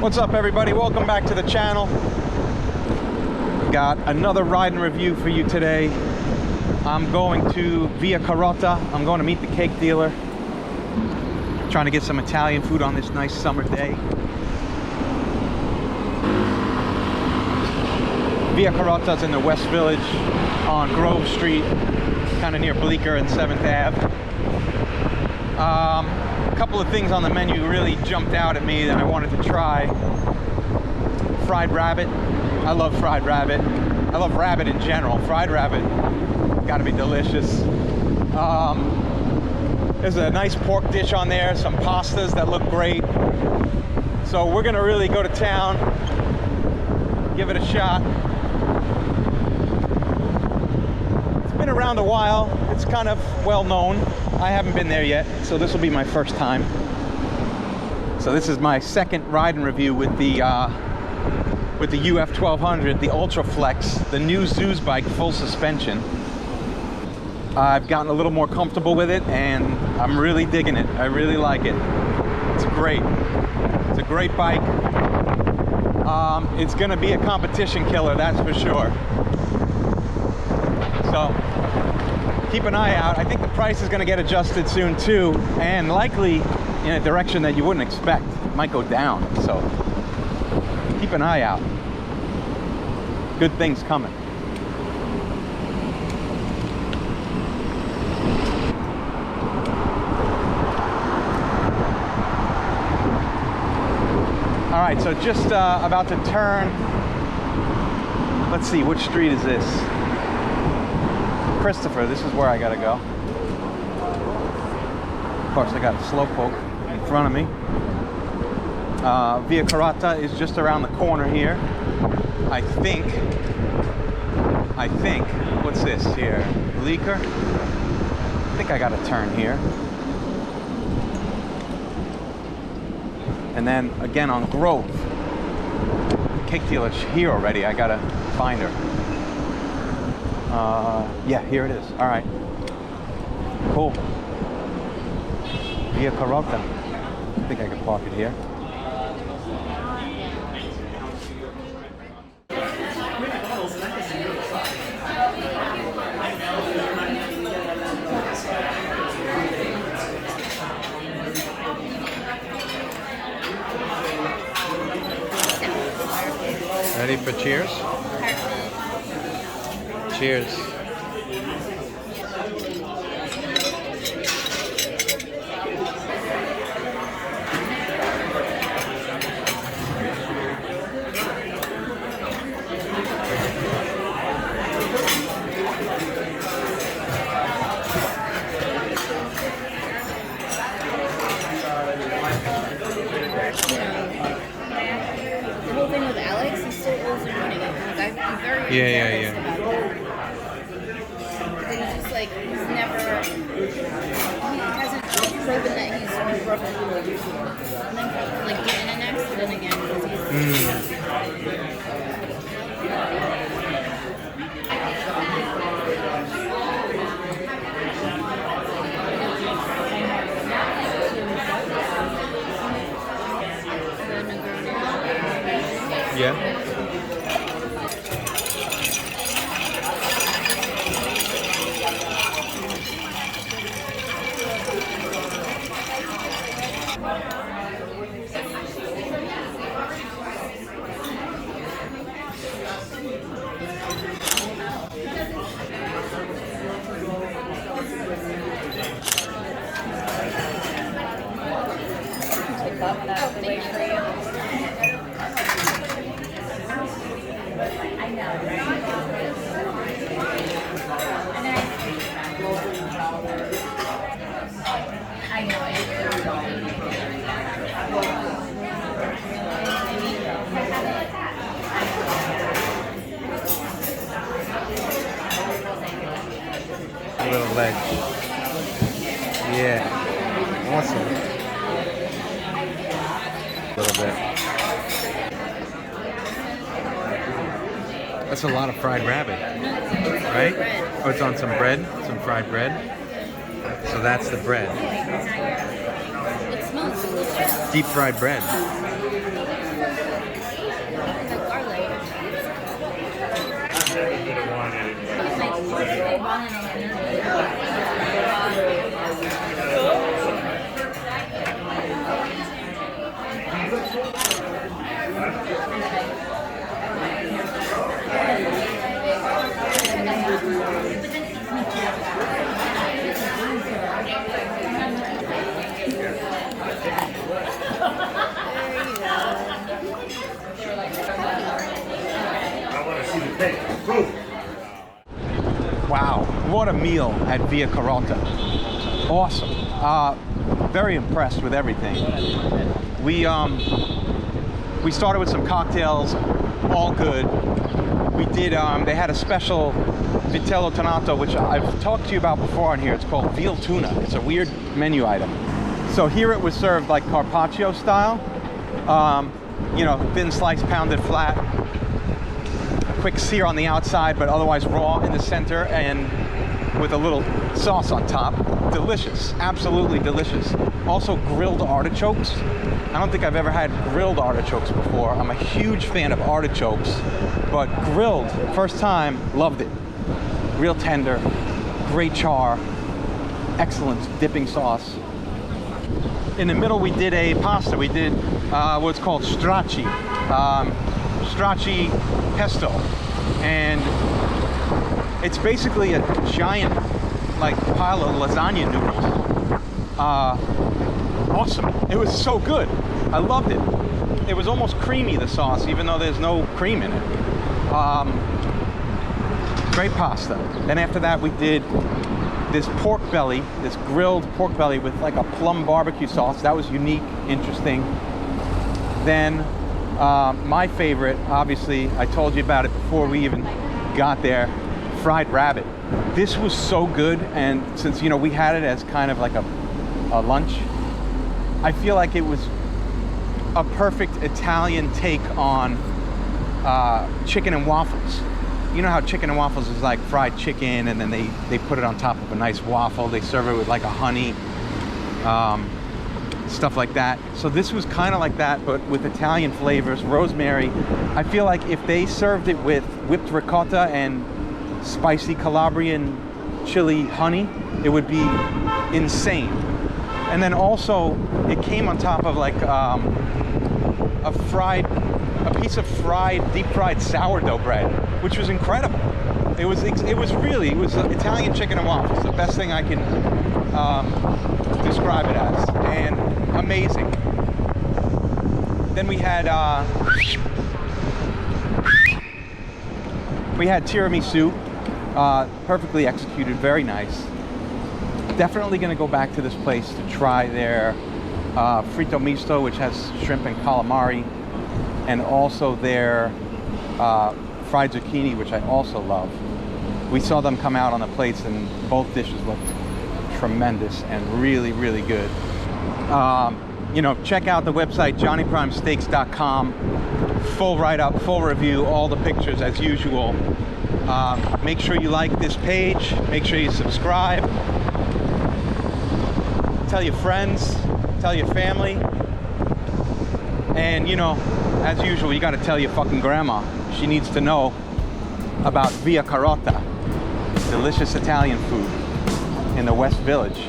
What's up, everybody? Welcome back to the channel. Got another ride and review for you today. I'm going to Via Carota. I'm going to meet the cake dealer. Trying to get some Italian food on this nice summer day. Via Carota's in the West Village on Grove Street, kind of near Bleecker and 7th Ave. A couple of things on the menu really jumped out at me that I wanted to try. Fried rabbit. I love fried rabbit. I love rabbit in general. Fried rabbit, gotta be delicious. There's a nice pork dish on there, some pastas that look great. So we're gonna really go to town, give it a shot. It's been around a while. It's kind of well known. I haven't been there yet, so this will be my first time. So this is my second ride and review with the UF 1200, the Ultra Flex, the new Zeus bike, full suspension. I've gotten a little more comfortable with it, and I'm really digging it. I really like it. It's great. It's a great bike. It's gonna be a competition killer, that's for sure. So keep an eye out. I think the price is gonna get adjusted soon too, and likely in a direction that you wouldn't expect. It might go down, so keep an eye out. Good things coming. All right, so just about to turn. Let's see, which street is this? Christopher, this is where I gotta go. Of course, I got a slowpoke in front of me. Via Carota is just around the corner here. I think, what's this here? Bleecker? I think I gotta turn here. And then again on Grove. The cake dealer's here already. I gotta find her. Yeah, here it is. All right. Cool. Via Carota. I think I can park it here. Ready for cheers? Cheers. Yeah. But he's just like, he hasn't proven that he's broken. And then like getting an accident again because he's Yeah. A little ledge. Yeah. Awesome. A little bit. That's a lot of fried rabbit, right? Oh, it's on some bread, some fried bread. So that's the bread. It smells delicious. Deep fried bread. Wow, what a meal at Via Carota. Awesome. Very impressed with everything. We started with some cocktails, all good. We did, they had a special vitello tonato, which I've talked to you about before on here. It's called veal tuna. It's a weird menu item. So here it was served like carpaccio style. You know, thin slice, pounded flat. A quick sear on the outside, but otherwise raw in the center, and with a little sauce on top. Delicious, absolutely delicious. Also grilled artichokes. I don't think I've ever had grilled artichokes before. I'm a huge fan of artichokes, but grilled, first time, loved it. Real tender, great char, excellent dipping sauce. In the middle we did a pasta. We did what's called stracci. Stracci pesto. And it's basically a giant like pile of lasagna noodles. Awesome. It was so good. I loved it. It was almost creamy, the sauce, even though there's no cream in it. Great pasta. Then after that we did this pork belly, this grilled pork belly with like a plum barbecue sauce. That was unique, interesting. Then my favorite, obviously, I told you about it before we even got there, fried rabbit. This was so good, and since, you know, we had it as kind of like a lunch, I feel like it was a perfect Italian take on chicken and waffles. You know how chicken and waffles is like fried chicken, and then they put it on top of a nice waffle. They serve it with like a honey, stuff like that. So this was kind of like that, but with Italian flavors, rosemary. I feel like if they served it with whipped ricotta and spicy Calabrian chili honey, it would be insane. And then also, it came on top of like a piece of deep fried sourdough bread, which was incredible. It was Italian chicken and waffles, the best thing I can describe it as, and amazing. Then we had tiramisu, perfectly executed, very nice. Definitely going to go back to this place to try their fritto misto, which has shrimp and calamari, and also their fried zucchini, which I also love. We saw them come out on the plates, and both dishes looked tremendous and really, really good. You know, check out the website johnnyprimesteaks.com. Full write-up, full review, all the pictures as usual. Make sure you like this page. Make sure you subscribe. Tell your friends, tell your family, and, you know, as usual, you got to tell your fucking grandma. She needs to know about Via Carota, delicious Italian food in the West Village.